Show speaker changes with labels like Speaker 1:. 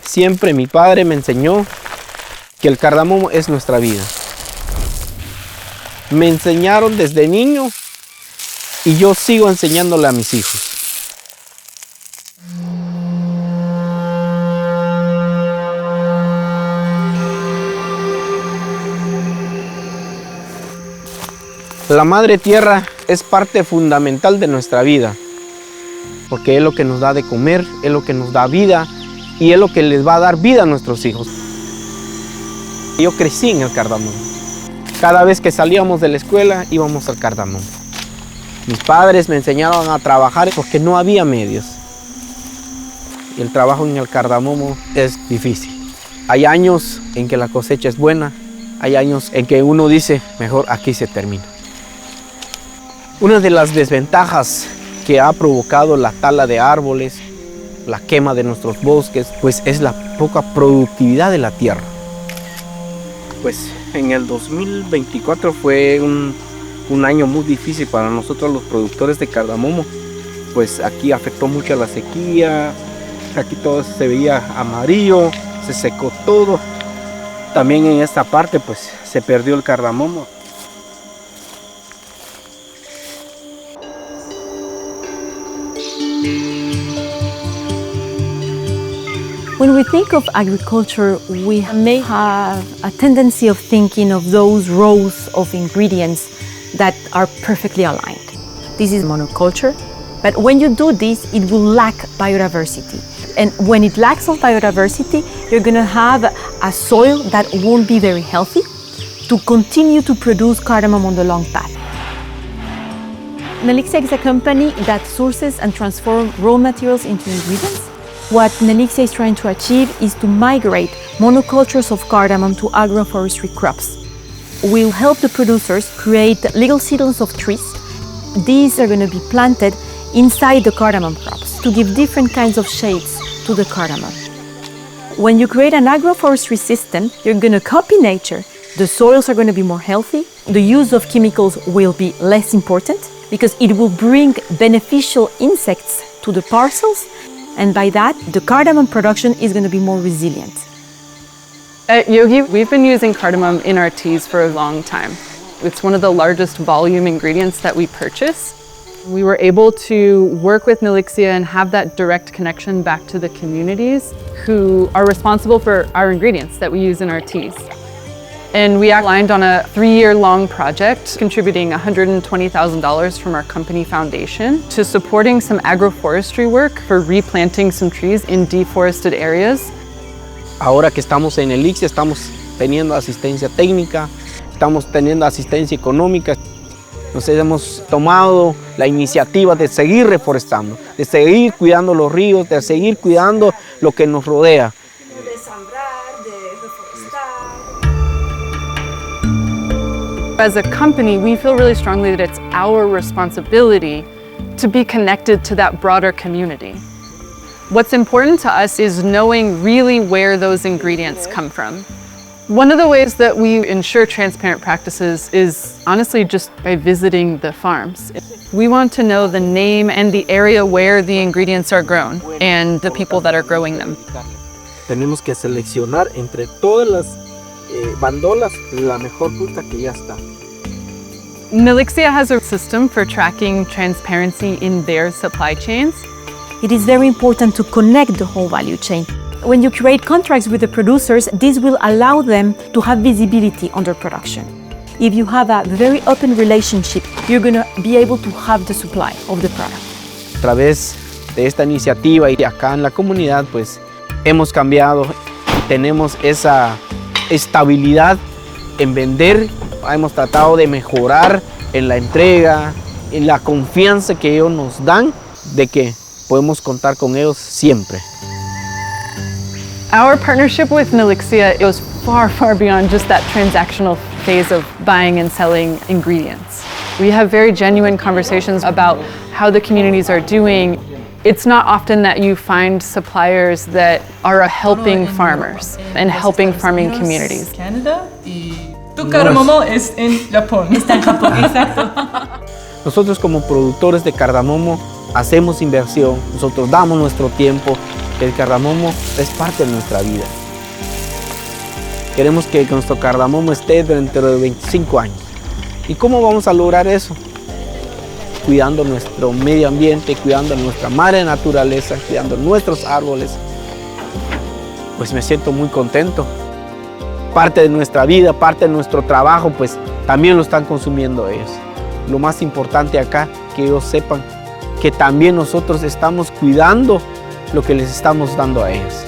Speaker 1: Siempre mi padre me enseñó que el cardamomo es nuestra vida. Me enseñaron desde niño y yo sigo enseñándole a mis hijos. La madre tierra es parte fundamental de nuestra vida, porque es lo que nos da de comer, es lo que nos da vida y es lo que les va a dar vida a nuestros hijos. Yo crecí en el cardamomo. Cada vez que salíamos de la escuela íbamos al cardamomo. Mis padres me enseñaron a trabajar porque no había medios. Y el trabajo en el cardamomo es difícil. Hay años en que la cosecha es buena, hay años en que uno dice, mejor aquí se termina. Una de las desventajas que ha provocado la tala de árboles, la quema de nuestros bosques, pues es la poca productividad de la tierra. Pues en el 2024 fue un año muy difícil para nosotros los productores de cardamomo. Pues aquí afectó mucho la sequía, aquí todo se veía amarillo, se secó todo. También en esta parte pues se perdió el cardamomo.
Speaker 2: When we think of agriculture, we may have a tendency of thinking of those rows of ingredients that are perfectly aligned. This is monoculture, but when you do this, it will lack biodiversity. And when it lacks of biodiversity, you're going to have a soil that won't be very healthy to continue to produce cardamom on the long path. Nelixia is a company that sources and transforms raw materials into ingredients. What Nelixia is trying to achieve is to migrate monocultures of cardamom to agroforestry crops. We'll help the producers create legal seedlings of trees. These are going to be planted inside the cardamom crops to give different kinds of shades to the cardamom. When you create an agroforestry system, you're going to copy nature. The soils are going to be more healthy. The use of chemicals will be less important because it will bring beneficial insects to the parcels. And by that, the cardamom production is going to be more resilient.
Speaker 3: At Yogi, we've been using cardamom in our teas for a long time. It's one of the largest volume ingredients that we purchase. We were able to work with Nelixia and have that direct connection back to the communities who are responsible for our ingredients that we use in our teas. And we aligned on a 3-year-long project, contributing $120,000 from our company foundation to supporting some agroforestry work for replanting some trees in deforested areas.
Speaker 1: Ahora que estamos en Elixia, estamos teniendo asistencia técnica, estamos teniendo asistencia económica. Nos hemos tomado la iniciativa de seguir reforestando, de seguir cuidando los ríos, de seguir cuidando lo que nos rodea.
Speaker 3: As a company, we feel really strongly that it's our responsibility to be connected to that broader community. What's important to us is knowing really where those ingredients come from. One of the ways that we ensure transparent practices is honestly just by visiting the farms. We want to know the name and the area where the ingredients are grown and the people that are growing them.
Speaker 1: Tenemos que seleccionar entre todas las bandolas la mejor fruta que ya está.
Speaker 3: Nelixia has a system for tracking transparency in their supply chains.
Speaker 2: It is very important to connect the whole value chain. When you create contracts with the producers, this will allow them to have visibility on their production. If you have a very open relationship, you're going to be able to have the supply of the product.
Speaker 1: A través de esta iniciativa y acá en la comunidad, pues hemos cambiado y tenemos esa estabilidad en vender. Hemos tratado de mejorar en la entrega, en la confianza que ellos nos dan de que podemos contar con ellos siempre.
Speaker 3: Our partnership with Nelixia goes far, far beyond just that transactional phase of buying and selling ingredients. We have very genuine conversations about how the communities are doing. It's not often that you find suppliers that are helping farmers and helping farming communities.
Speaker 4: Canada y tu cardamomo es en Japón.
Speaker 2: Está en Japón, exacto.
Speaker 1: Nosotros como productores de cardamomo hacemos inversión, nosotros damos nuestro tiempo El cardamomo es parte de nuestra vida. Queremos que nuestro cardamomo esté dentro de 25 años. ¿Y cómo vamos a lograr eso? Cuidando nuestro medio ambiente, cuidando nuestra madre naturaleza, cuidando nuestros árboles. Pues me siento muy contento. Parte de nuestra vida, parte de nuestro trabajo, pues también lo están consumiendo ellos. Lo más importante acá, que ellos sepan que también nosotros estamos cuidando lo que les estamos dando a ellos.